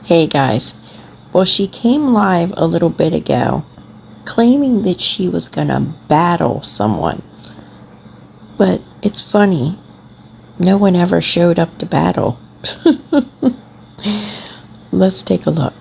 Hey guys, well, she came live a little bit ago claiming that she was gonna battle someone. But it's funny, no one ever showed up to battle. Let's take a look.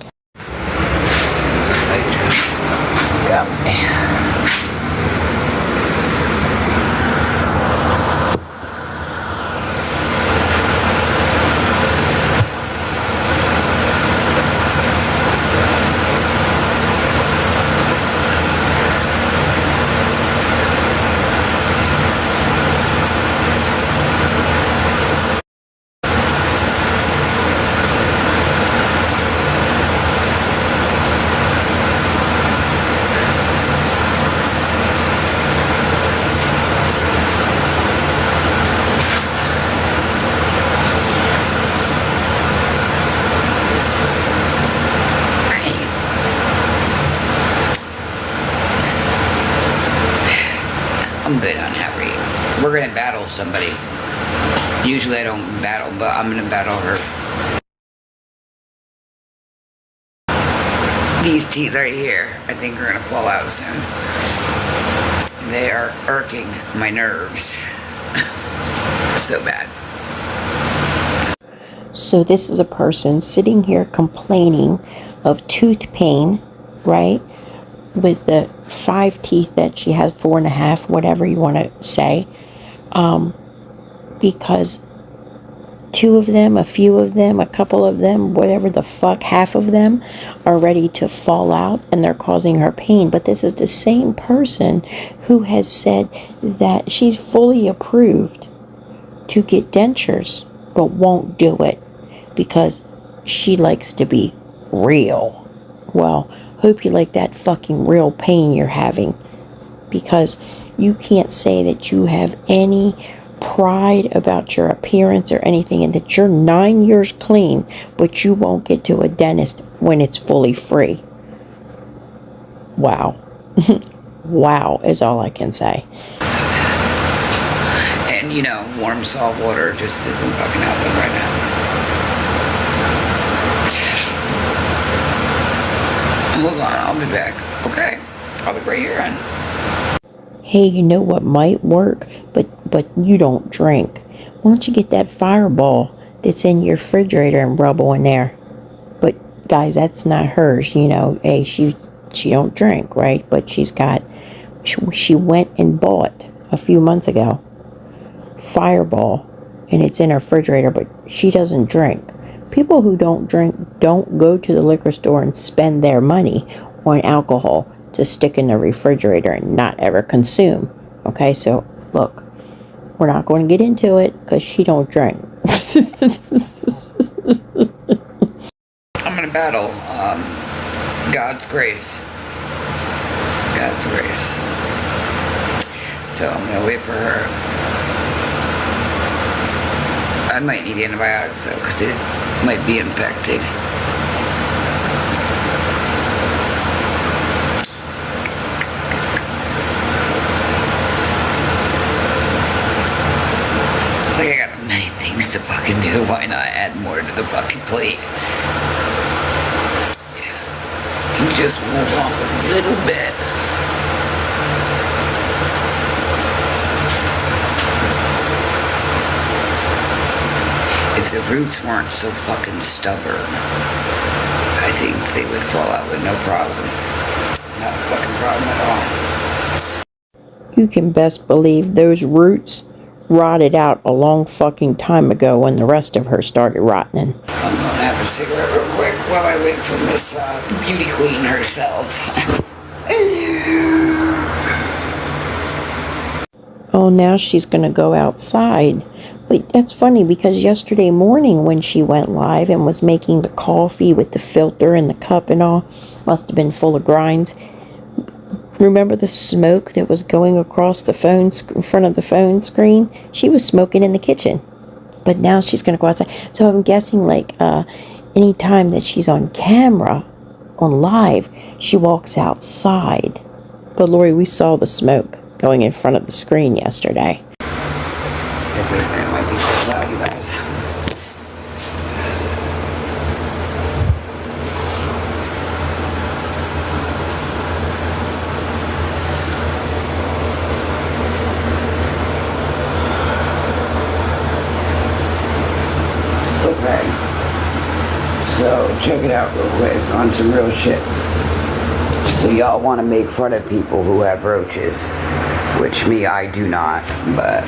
I'm good on how are you? We're gonna battle somebody. Usually I don't battle, but I'm gonna battle her. These teeth right here, I think are gonna fall out soon. They are irking my nerves. So bad. So this is a person sitting here complaining of tooth pain, right? With the 5 teeth that she has, 4.5, whatever you want to say, because 2 of them, a few of them, a couple of them, whatever the fuck, half of them are ready to fall out and they're causing her pain. But this is the same person who has said that she's fully approved to get dentures but won't do it because she likes to be real. Well, hope you like that fucking real pain you're having, because you can't say that you have any pride about your appearance or anything and that you're 9 years clean, but you won't get to a dentist when it's fully free. Wow. Wow is all I can say. And you know, warm salt water just isn't fucking helping right now. Hold on, I'll be back. Okay, I'll be right here, hon. Hey, you know what might work, but you don't drink. Why don't you get that Fireball that's in your refrigerator and rub on there? But guys, that's not hers. You know, hey, she don't drink, right? But she went and bought a few months ago Fireball, and it's in her refrigerator, but she doesn't drink. People who don't drink don't go to the liquor store and spend their money on alcohol to stick in the refrigerator and not ever consume. Okay, so look, we're not going to get into it because she don't drink. I'm gonna battle God's grace. God's grace. So I'm gonna wait for her. I might need antibiotics though, because it might be infected. It's like I got a million things to fucking do. Why not add more to the fucking plate? Yeah. Just move on a little bit. If the roots weren't so fucking stubborn, I think they would fall out with no problem. Not a fucking problem at all. You can best believe those roots rotted out a long fucking time ago when the rest of her started rotting. I'm gonna have a cigarette real quick while I wait for Miss Beauty Queen herself. Oh, now she's gonna go outside. But that's funny because yesterday morning when she went live and was making the coffee with the filter and the cup and all, must have been full of grinds. Remember the smoke that was going across the phone in front of the phone screen? She was smoking in the kitchen. But now she's going to go outside. So I'm guessing like any time that she's on camera, on live, she walks outside. But Lori, we saw the smoke going in front of the screen yesterday. check it out real quick on some real shit. So y'all want to make fun of people who have roaches, which me, I do not. But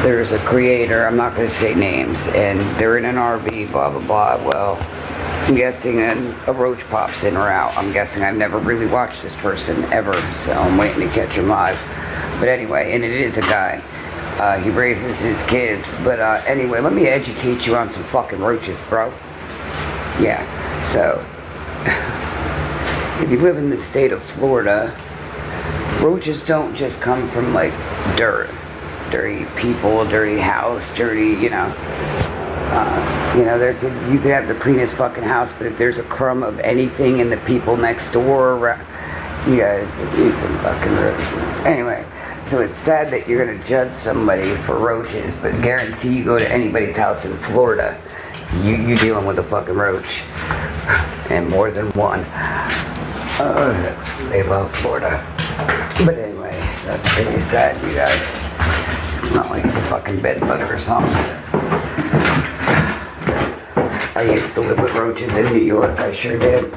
there's a creator, I'm not going to say names, and they're in an RV, blah, blah, blah. Well, I'm guessing a roach pops in or out. I'm guessing I've never really watched this person ever, so I'm waiting to catch him live. But anyway, and it is a guy. He raises his kids. But anyway, let me educate you on some fucking roaches, bro. Yeah, so if you live in the state of Florida, roaches don't just come from like dirt, dirty people, dirty house, dirty, you know, you could have the cleanest fucking house, but if there's a crumb of anything in the people next door, you guys do some fucking roaches. Anyway, so it's sad that you're gonna judge somebody for roaches, but guarantee you go to anybody's house in Florida, you dealing with a fucking roach, and more than one. They love Florida. But anyway, that's really sad, you guys. It's not like it's a fucking bed bug or something. I used to live with roaches in New York. I sure did.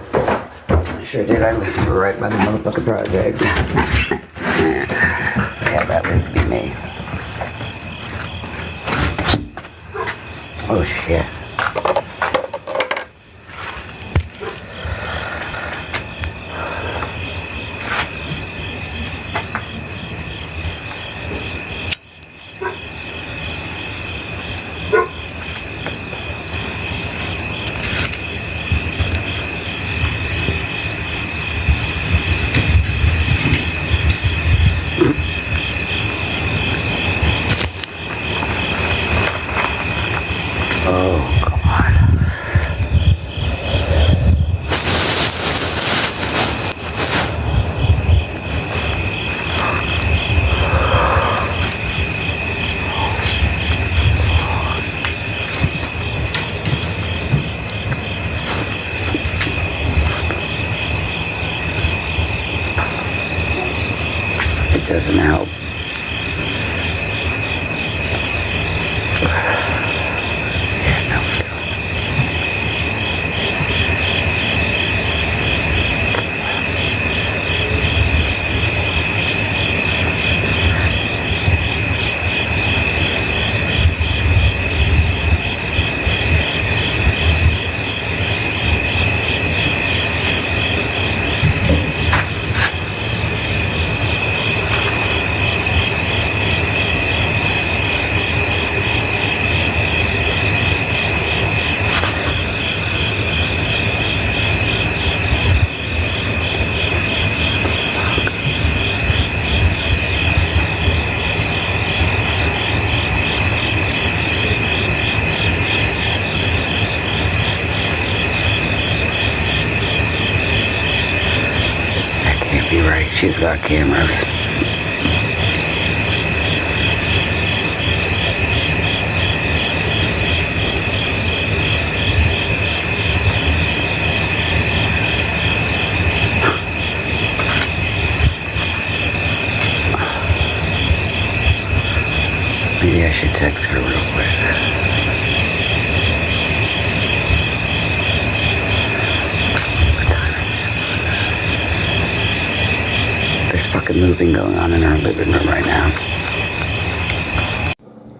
I lived right by the motherfucking projects. Yeah, that would be me. Oh shit. Oh, come on. It doesn't help. You're right, she's got cameras. Maybe I should text her real quick. There's fucking moving going on in our living room right now.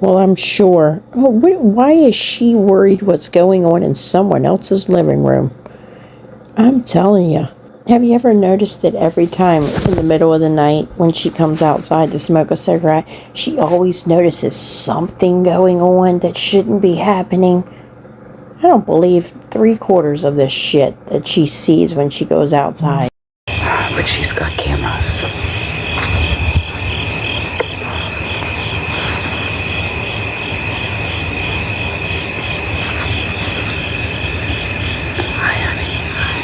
Well, I'm sure. Oh, why is she worried what's going on in someone else's living room? I'm telling you. Have you ever noticed that every time in the middle of the night when she comes outside to smoke a cigarette, she always notices something going on that shouldn't be happening? I don't believe 3/4 of this shit that she sees when she goes outside. But she's got cameras. Hi, honey. Hi.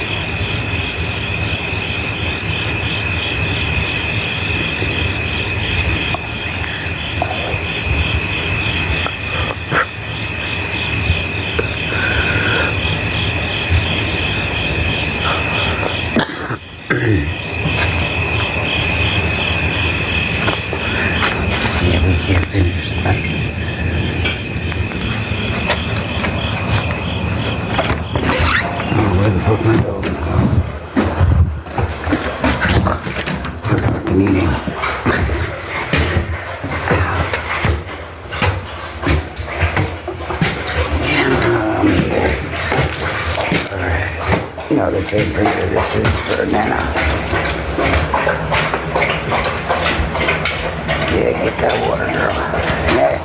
the same printer this is for Nana. Yeah, get that water, girl. Yeah.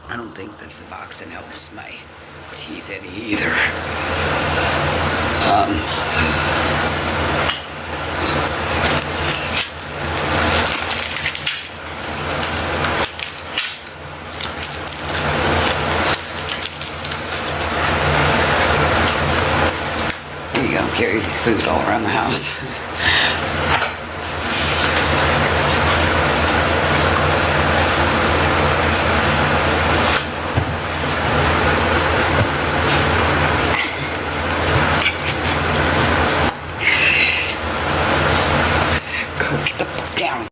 I don't think the Suboxone helps my teeth any either. There you go, carry food all around the house. Get the fuck down.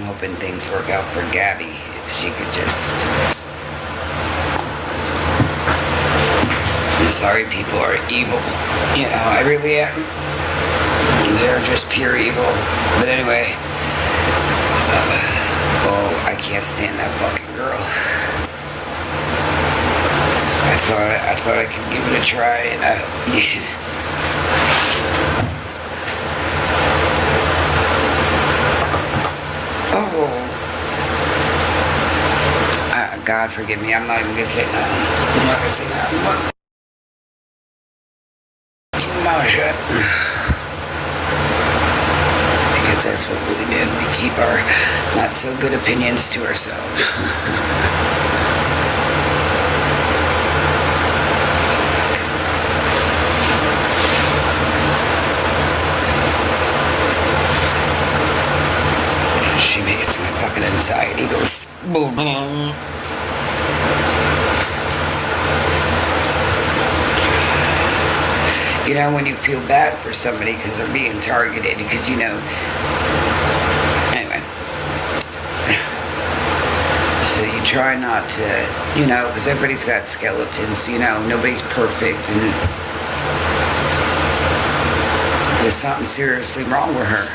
Hoping things work out for Gabby. If she could just... I'm sorry people are evil. You know, I really am. They're just pure evil. But anyway, oh, I can't stand that fucking girl. I thought I could give it a try, and yeah. Oh, God forgive me, I'm not even gonna say nothing. I'm not gonna say nothing. Keep my mouth shut. Because that's what we do. We keep our not so good opinions to ourselves. She makes my fucking anxiety goes boom, boom. You know, when you feel bad for somebody because they're being targeted, because, you know, anyway. So you try not to, you know, because everybody's got skeletons, you know, nobody's perfect, and there's something seriously wrong with her.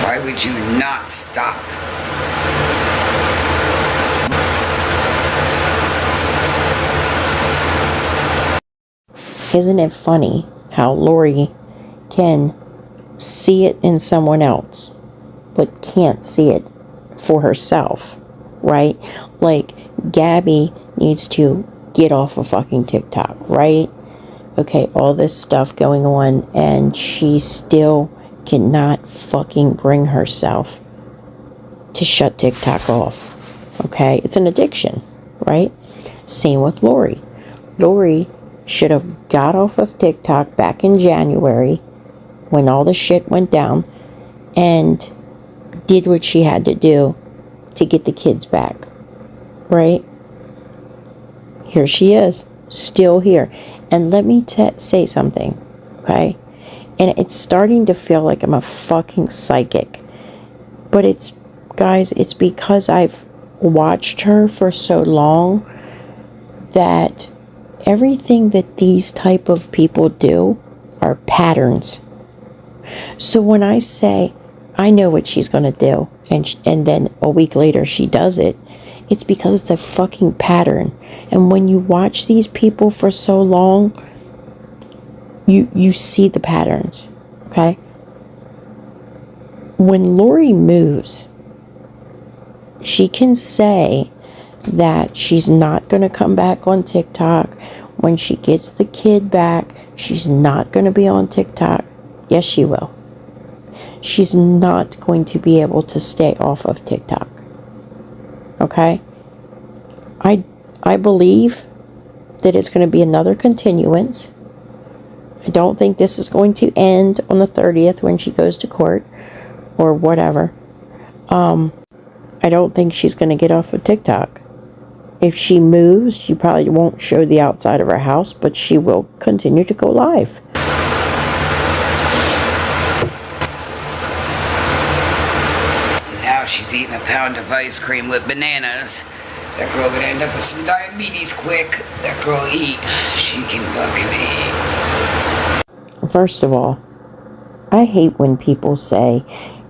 Why would you not stop? Isn't it funny how Lori can see it in someone else, but can't see it for herself, right? Like, Gabby needs to get off of fucking TikTok, right? Okay, all this stuff going on, and she still cannot fucking bring herself to shut TikTok off, okay? It's an addiction, right? Same with Lori. Lori should have got off of TikTok back in January when all the shit went down and did what she had to do to get the kids back, right? Here she is, still here. And let me say something, okay? And it's starting to feel like I'm a fucking psychic. But it's, guys, it's because I've watched her for so long that everything that these type of people do are patterns. So when I say, I know what she's going to do, and then a week later she does it, it's because it's a fucking pattern. And when you watch these people for so long, you see the patterns, okay? When Lori moves, she can say that she's not going to come back on TikTok. When she gets the kid back, she's not going to be on TikTok. Yes, she will. She's not going to be able to stay off of TikTok. Okay? I believe that it's going to be another continuance. I don't think this is going to end on the 30th when she goes to court or whatever. I don't think she's going to get off of TikTok. If she moves, she probably won't show the outside of her house, but she will continue to go live. Now she's eating a pound of ice cream with bananas. That girl gonna end up with some diabetes quick. That girl eat. She can fucking eat. First of all, I hate when people say,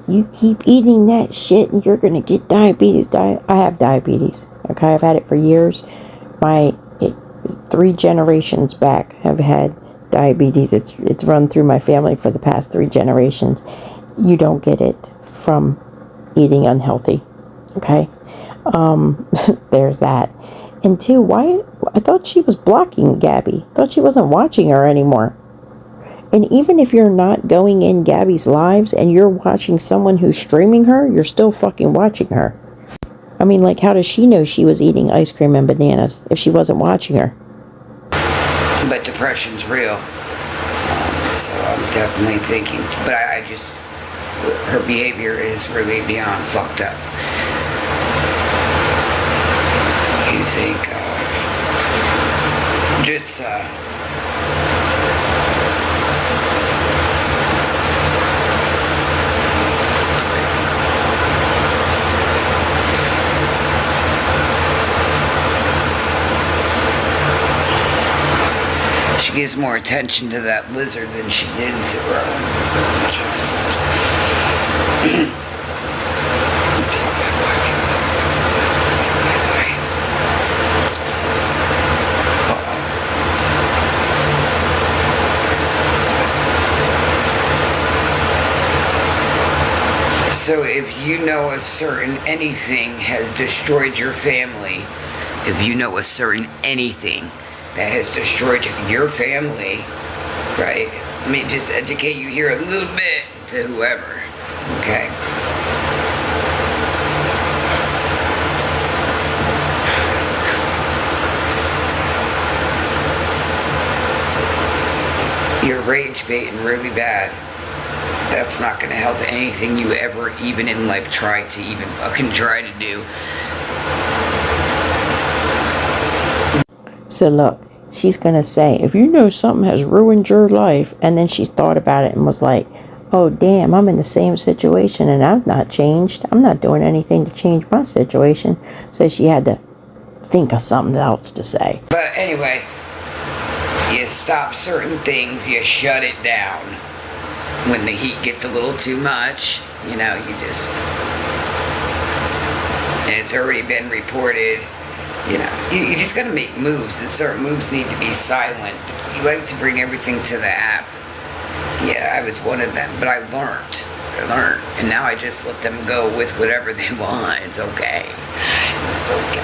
you keep eating that shit and you're gonna get diabetes. I have diabetes. Okay, I've had it for years. 3 generations back have had diabetes. It's run through my family for the past 3 generations. You don't get it from eating unhealthy. Okay? There's that. And 2, why? I thought she was blocking Gabby. I thought she wasn't watching her anymore. And even if you're not going in Gabby's lives and you're watching someone who's streaming her, you're still fucking watching her. I mean, like, how does she know she was eating ice cream and bananas if she wasn't watching her? But depression's real. So I'm definitely thinking, but I just, her behavior is really beyond fucked up. You think, she gives more attention to that lizard than she did to her own. So if you know a certain anything has destroyed your family, if you know a certain anything that has destroyed your family, right? Let me just educate you here a little bit to whoever, okay? You're rage baiting really bad. That's not going to help anything you ever even in life try to even fucking try to do. So look, she's going to say, if you know something has ruined your life, and then she's thought about it and was like, oh damn, I'm in the same situation and I've not changed. I'm not doing anything to change my situation. So she had to think of something else to say. But anyway, you stop certain things, you shut it down. When the heat gets a little too much, you know, you just, and it's already been reported, you know, you just gotta make moves, and certain moves need to be silent. You like to bring everything to the app. Yeah, I was one of them, but I learned, and now I just let them go with whatever they want. It's okay. It's okay.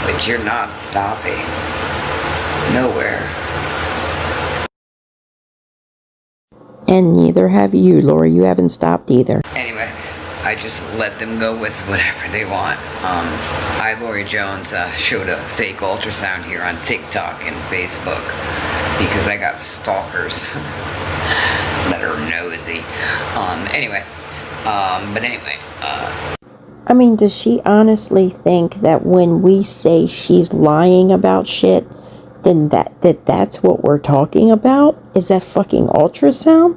But you're not stopping. Nowhere. And neither have you, Laura. You haven't stopped either. Anyway, I just let them go with whatever they want. I, Lori Jones, showed a fake ultrasound here on TikTok and Facebook because I got stalkers that are nosy. I mean, does she honestly think that when we say she's lying about shit, then that's what we're talking about? Is that fucking ultrasound?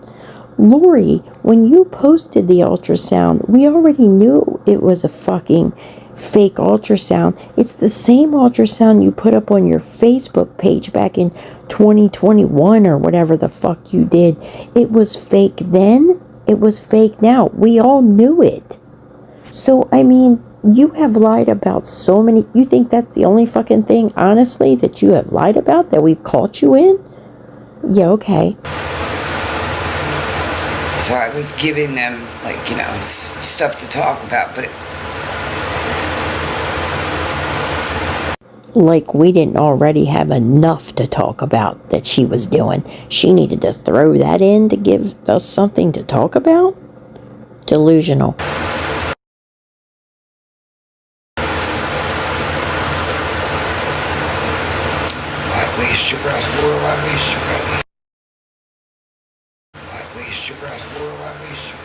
Lori, when you posted the ultrasound, we already knew it was a fucking fake ultrasound. It's the same ultrasound you put up on your Facebook page back in 2021 or whatever the fuck you did. It was fake then. It was fake now. We all knew it. So, I mean, you have lied about so many. You think that's the only fucking thing, honestly, that you have lied about that we've caught you in? Yeah, okay. So I was giving them, like, you know, stuff to talk about, but like we didn't already have enough to talk about that she was doing. She needed to throw that in to give us something to talk about? Delusional. why waste your breath for? Why waste your breath? Why waste your breath for? Why waste your breath?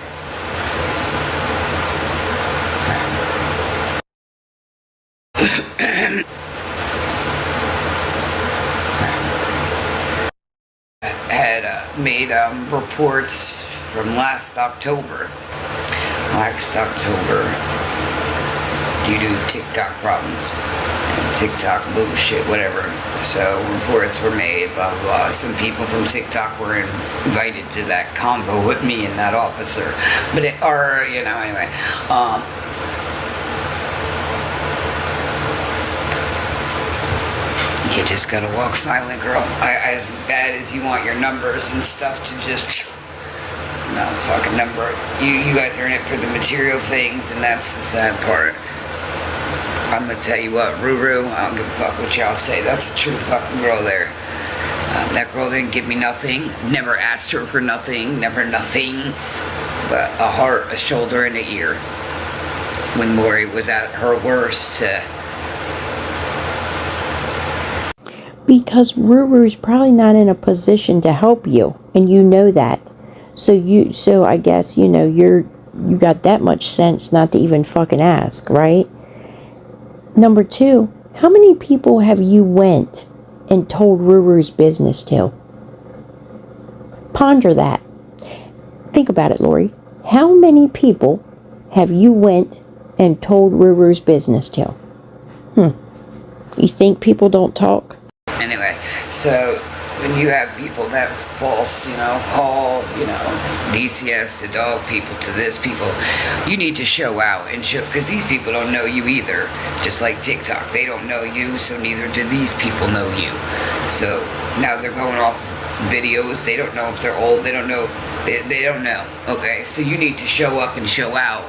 Had made reports from last October due to TikTok problems, TikTok bullshit, whatever. So reports were made, blah blah blah. Some people from TikTok were invited to that convo with me and that officer, but anyway. You just gotta walk silent, girl. As bad as you want your numbers and stuff to just... No, fucking number. You guys are in it for the material things, and that's the sad part. I'm gonna tell you what, Ruru, I don't give a fuck what y'all say. That's a true fucking girl there. That girl didn't give me nothing. Never asked her for nothing. Never nothing. But a heart, a shoulder, and an ear. When Lori was at her worst, because Ruru's probably not in a position to help you, and you know that. So I guess, you know, you got that much sense not to even fucking ask, right? Number two, how many people have you went and told Ruru's business to? Ponder that. Think about it, Lori. How many people have you went and told Ruru's business to? You think people don't talk? Anyway, so when you have people that false, you know, call, you know, DCS to dog people to this people, you need to show out and show, because these people don't know you either. Just like TikTok, they don't know you, so neither do these people know you. So now they're going off videos. They don't know if they're old. They don't know. They don't know. Okay, so you need to show up and show out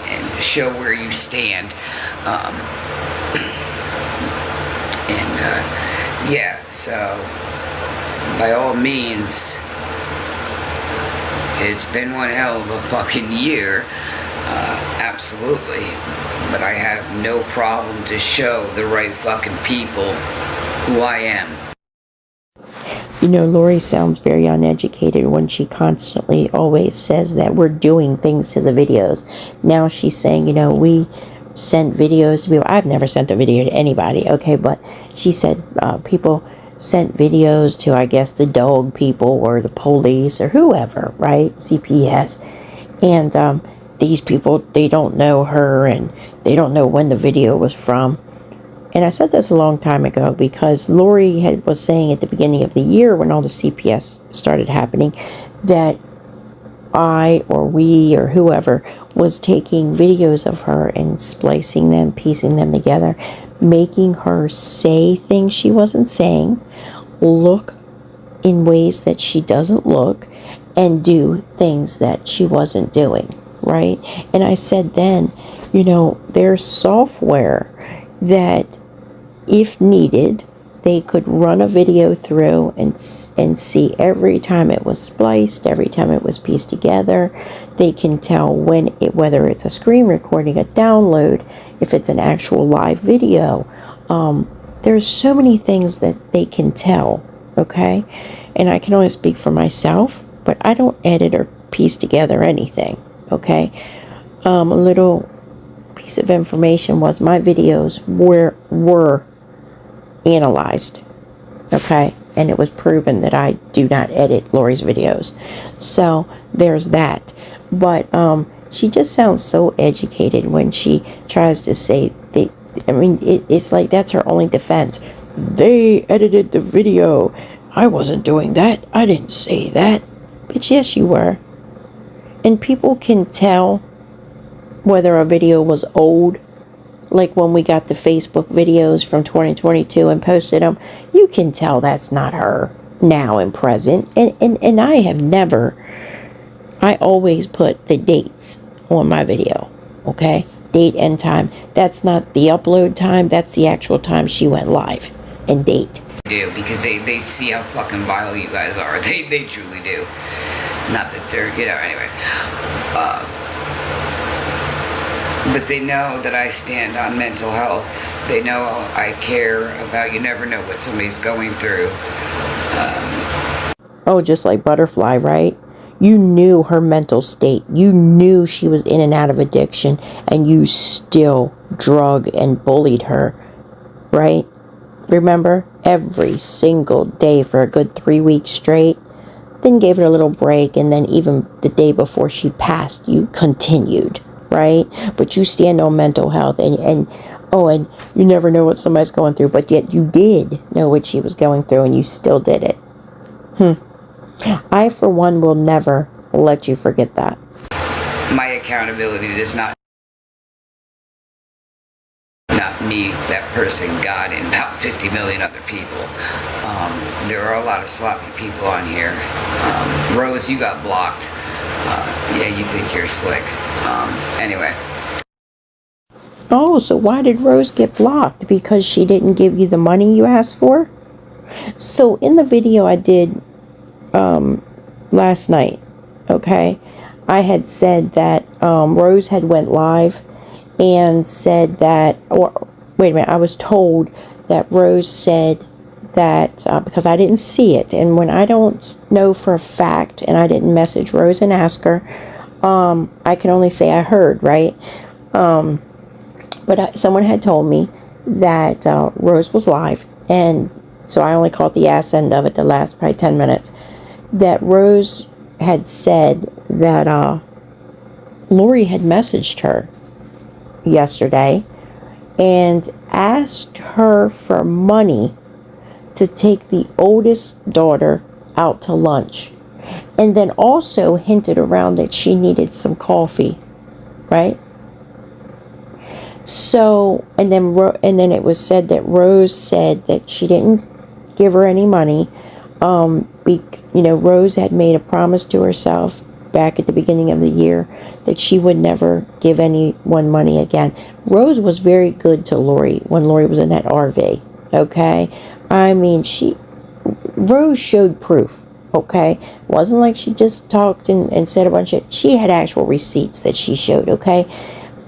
and show where you stand. Yeah, so by all means, it's been one hell of a fucking year, absolutely, but I have no problem to show the right fucking people who I am. You know, Lori sounds very uneducated when she constantly always says that we're doing things to the videos. Now she's saying, you know, we sent videos to people. I've never sent a video to anybody, okay, but she said people sent videos to, I guess, the dog people or the police or whoever, right? CPS. And these people, they don't know her and they don't know when the video was from. And I said this a long time ago because Lori was saying at the beginning of the year when all the CPS started happening that I or we or whoever was taking videos of her and splicing them, piecing them together, making her say things she wasn't saying, look in ways that she doesn't look, and do things that she wasn't doing, right? And I said then, you know, there's software that, if needed, they could run a video through and see every time it was spliced, every time it was pieced together. They can tell whether it's a screen recording, a download, if it's an actual live video. There's so many things that they can tell, okay? And I can only speak for myself, but I don't edit or piece together anything, okay? A little piece of information was my videos were analyzed, okay, and it was proven that I do not edit Lori's videos, so there's that. But she just sounds so educated when she tries to say it's like that's her only defense. They edited the video. I wasn't doing that. I didn't say that. But yes, you were. And people can tell whether a video was old. Like when we got the Facebook videos from 2022 and posted them, you can tell that's not her now and present. And I I always put the dates on my video, okay? Date and time. That's not the upload time, that's the actual time she went live, and date. Do, because they see how fucking vile you guys are. They truly do. Not that they're, anyway. But they know that I stand on mental health. They know I care about, you never know what somebody's going through. Oh, just like Butterfly, right? You knew her mental state. You knew she was in and out of addiction, and you still drug and bullied her, right? Remember? Every single day for a good 3 weeks straight. Then gave it a little break, and then even the day before she passed, you continued, right? But you stand on mental health, and you never know what somebody's going through, but yet you did know what she was going through, and you still did it. I, for one, will never let you forget that. My accountability does not me, that person, God, and about 50 million other people. There are a lot of sloppy people on here. Rose, you got blocked. Yeah, you think you're slick. Anyway. Oh, so why did Rose get blocked? Because she didn't give you the money you asked for? So in the video I did last night, okay, I had said that Rose had went live and said that, or wait a minute, I was told that Rose said that, because I didn't see it, and when I don't know for a fact, and I didn't message Rose and ask her, I can only say I heard, right? But someone had told me that Rose was live, and so I only caught the ass end of it, the last probably 10 minutes, that Rose had said that Lori had messaged her yesterday and asked her for money to take the oldest daughter out to lunch, and then also hinted around that she needed some coffee, right? So, and then it was said that Rose said that she didn't give her any money. Rose had made a promise to herself back at the beginning of the year that she would never give anyone money again. Rose was very good to Lori when Lori was in that RV, okay? I mean, Rose showed proof, okay? It wasn't like she just talked and said a bunch of, she had actual receipts that she showed, okay?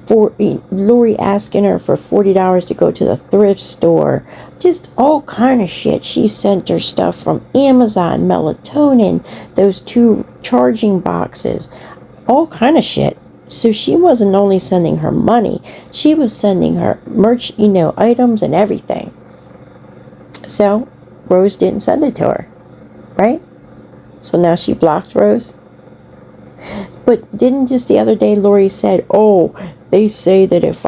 For Lori asking her for $40 to go to the thrift store, just all kind of shit. She sent her stuff from Amazon, melatonin, those 2 charging boxes, all kind of shit. So she wasn't only sending her money, she was sending her merch, items and everything. So Rose didn't send it to her, right? So now she blocked Rose. But didn't just the other day Lori said, oh, they say that if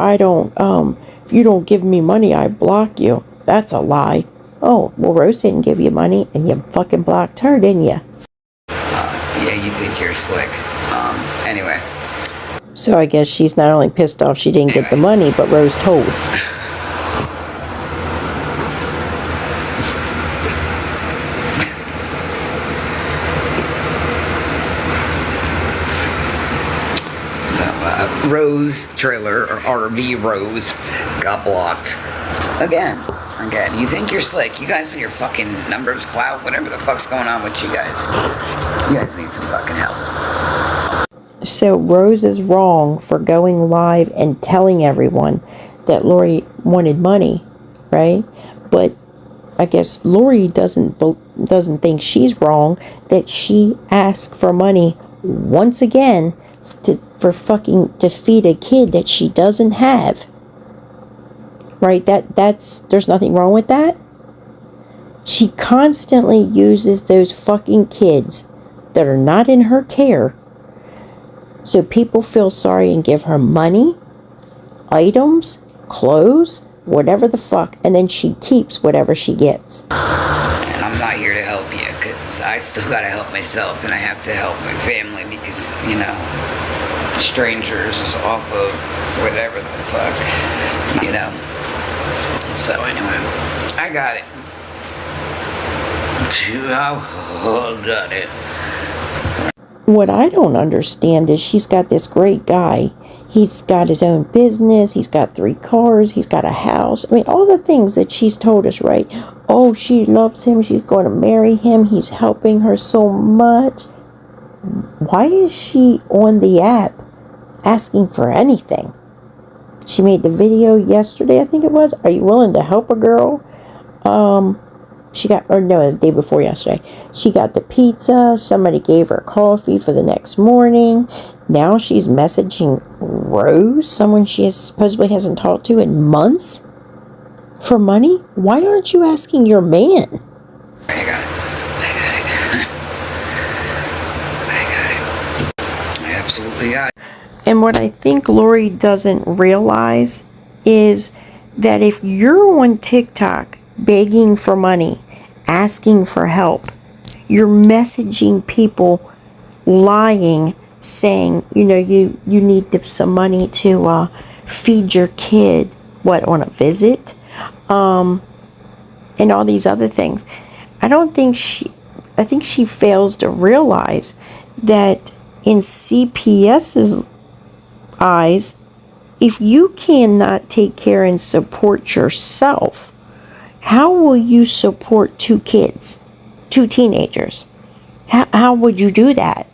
you don't give me money, I block you. That's a lie. Oh, well, Rose didn't give you money, and you fucking blocked her, didn't you? Yeah, you think you're slick. Anyway. So I guess she's not only pissed off she didn't get the money, but Rose told. Rose trailer, or RV Rose, got blocked. Again. You think you're slick. You guys and your fucking numbers, clout, whatever the fuck's going on with you guys. You guys need some fucking help. So Rose is wrong for going live and telling everyone that Lori wanted money, right? But I guess Lori doesn't think she's wrong that she asked for money once again to feed a kid that she doesn't have. Right? There's nothing wrong with that. She constantly uses those fucking kids that are not in her care, so people feel sorry and give her money, items, clothes, whatever the fuck, and then she keeps whatever she gets. And I'm not here to help you, because I still gotta help myself, and I have to help my family, because, strangers is off of whatever the fuck, So anyway, I got it. I got it. what I don't understand is she's got this great guy. He's got his own business. He's got 3 cars. He's got a house. I mean, all the things that she's told us, right? Oh, she loves him. She's going to marry him. He's helping her so much. Why is she on the app asking for anything? She made the video yesterday, I think it was. Are you willing to help a girl? The day before yesterday. She got the pizza. Somebody gave her coffee for the next morning. Now she's messaging Rose, someone she supposedly hasn't talked to in months, for money. Why aren't you asking your man? I got it. I absolutely got it. And what I think Lori doesn't realize is that if you're on TikTok begging for money, asking for help, you're messaging people, lying, saying, you need some money to feed your kid, on a visit, and all these other things. I think she fails to realize that in CPS's eyes, if you cannot take care and support yourself, how will you support 2 kids, 2 teenagers? How would you do that?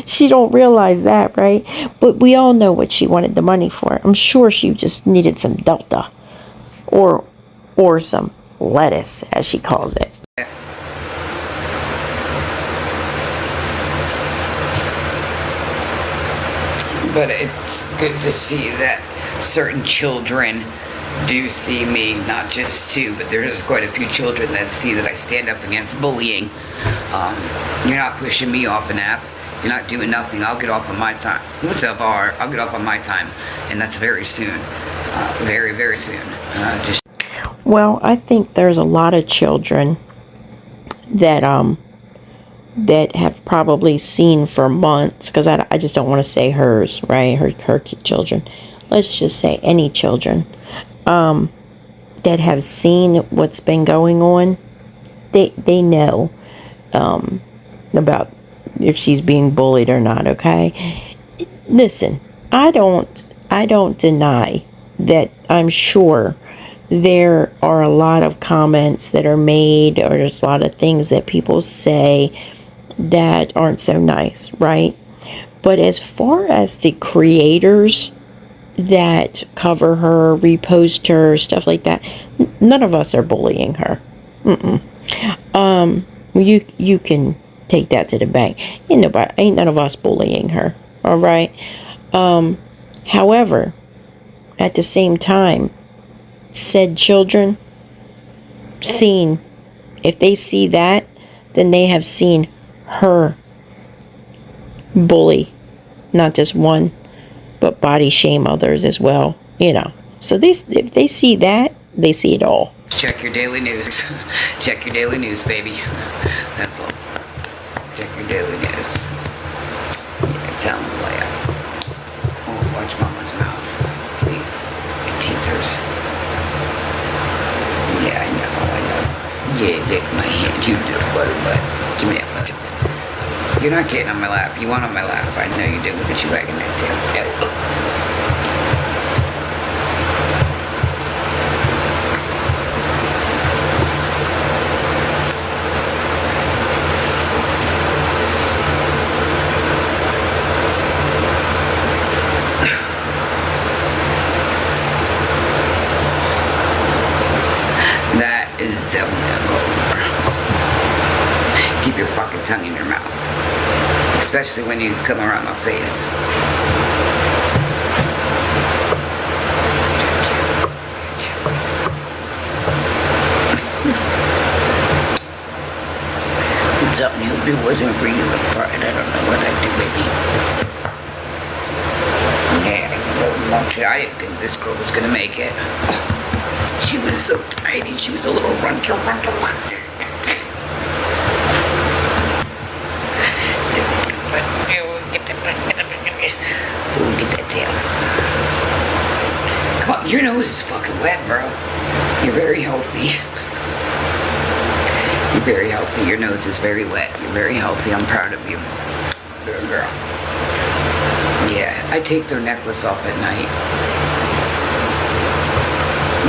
She don't realize that, right? But we all know what she wanted the money for. I'm sure she just needed some Delta or some lettuce, as she calls it. But it's good to see that certain children do see me, not just 2, but there's quite a few children that see that I stand up against bullying. You're not pushing me off an app. You're not doing nothing. I'll get off on my time. What's up, R? I'll get off on my time. And that's very soon. Very, very soon. Well, I think there's a lot of children that have probably seen for months, because I just don't want to say hers, right? Her children. Let's just say any children that have seen what's been going on. They know about if she's being bullied or not, okay? Listen, I don't deny that I'm sure there are a lot of comments that are made, or there's a lot of things that people say that aren't so nice, right? But as far as the creators that cover her, repost her, stuff like that, none of us are bullying her. You can take that to the bank. Ain't none of us bullying her, all right? However, at the same time, said children if they see that, then they have seen her bully, not just one, but body shame others as well, So if they see that, they see it all. Check your daily news. Check your daily news, baby. That's all. Check your daily news. Yeah, tell them to lay out. Oh, watch Mama's mouth. Please. Teasers. Yeah, I know. Yeah, lick my hand. You do, butt. Give me that butt. You're not getting on my lap. You want on my lap. I know you do. Look at you wagging that tail. That is definitely a goal. Keep your fucking tongue in your mouth. Especially when you come around my face. Something you do wasn't for you at part. I don't know what I'd do, baby. Yeah, I didn't think this girl was gonna make it. Oh, she was so tiny. She was a little runter. Ooh, get that tail. Come on, your nose is fucking wet, bro. You're very healthy. You're very healthy. Your nose is very wet. You're very healthy. I'm proud of you. Good girl. Yeah, I take their necklace off at night.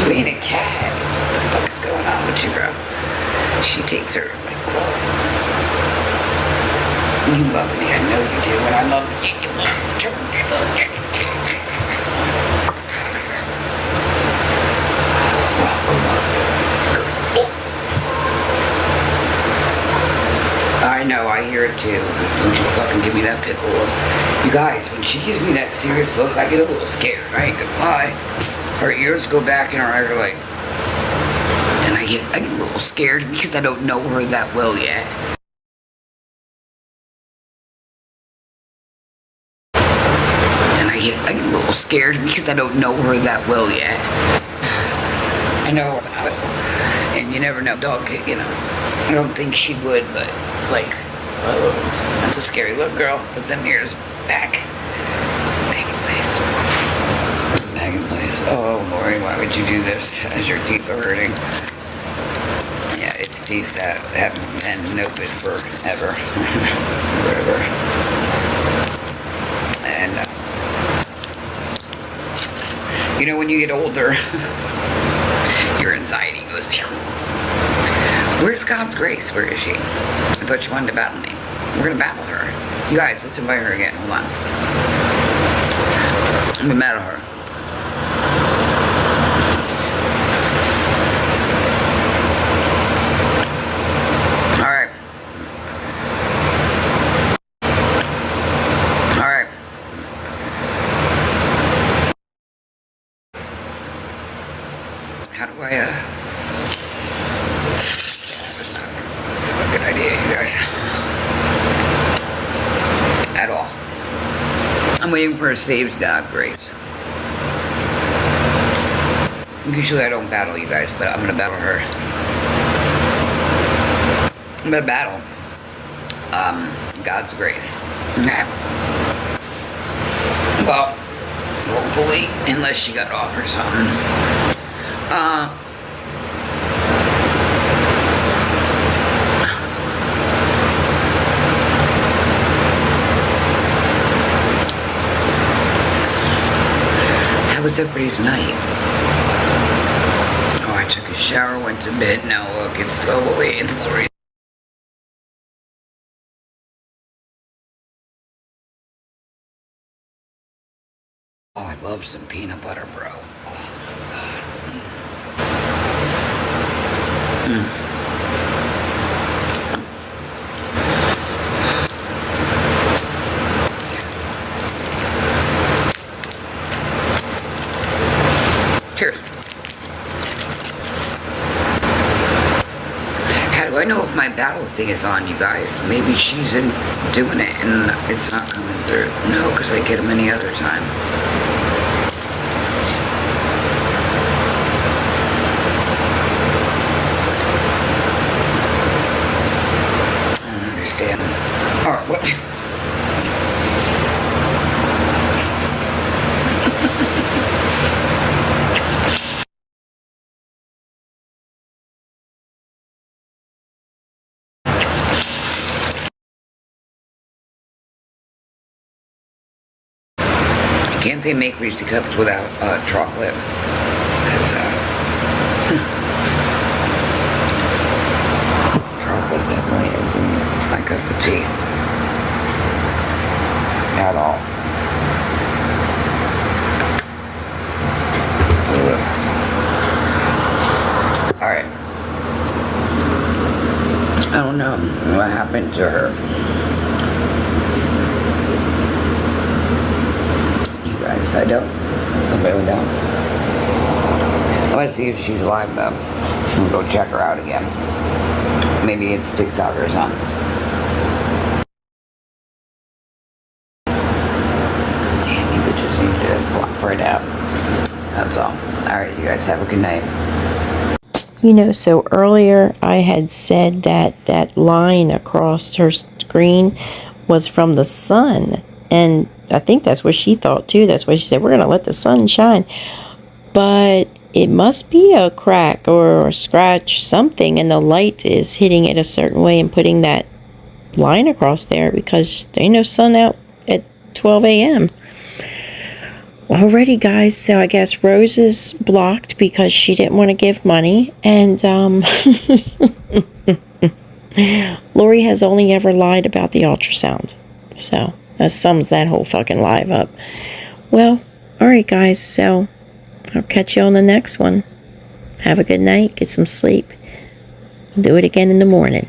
You ain't a cat. What the fuck is going on with you, bro? She takes her, like, well, you love me. I know you do. And I love you. You love me. I know, I hear it too. Don't you fucking give me that pit bull. You guys, when she gives me that serious look, I get a little scared. I ain't gonna lie. Her ears go back and her eyes are like... And I get a little scared because I don't know her that well yet. And I get a little scared because I don't know her that well yet. I know her well. And you never know. Dog, you know. I don't think she would, but it's like, oh, that's a scary look, girl. Put them ears back. Back in place. Back in place. Oh, Lori, why would you do this as your teeth are hurting? Yeah, it's teeth that haven't been no good forever. Forever. And, you know, when you get older, your anxiety goes, phew. Where's God's grace? Where is she? I thought she wanted to battle me. We're gonna battle her. You guys, let's invite her again. Hold on. I'm gonna battle her. Alright. Alright. How do I, good idea, you guys. At all. I'm waiting for a saves God grace. Usually I don't battle you guys, but I'm gonna battle her. I'm gonna battle God's grace. Okay. Well, hopefully, unless she got off or something. How was everybody's night? Oh, I took a shower, went to bed. Now look, it's away in Lori. Oh, I love some peanut butter, bro. Oh, God. Cheers. How do I know if my battle thing is on, you guys? Maybe she's in doing it and it's not coming through. No, because I get them any other time. I don't understand. Alright, what? Can't they make Reese's Cups without chocolate? Because, chocolate definitely isn't my cup of tea. At all. Alright. I don't know what happened to her. Guys, I don't. I really don't. Let's see if she's alive though. We'll go check her out again. Maybe it's TikTok or something. Damn, you bitches need to just block right out. That's all. Alright, you guys have a good night. You know, so earlier I had said that that line across her screen was from the sun. And I think that's what she thought too. That's why she said, we're going to let the sun shine. But it must be a crack or a scratch, something, and the light is hitting it a certain way and putting that line across there, because there ain't no sun out at 12 a.m. Alrighty, guys, so I guess Rose is blocked because she didn't want to give money, and Lori has only ever lied about the ultrasound. So that sums that whole fucking live up. Well, alright, guys, so I'll catch you on the next one. Have a good night, get some sleep. We'll do it again in the morning.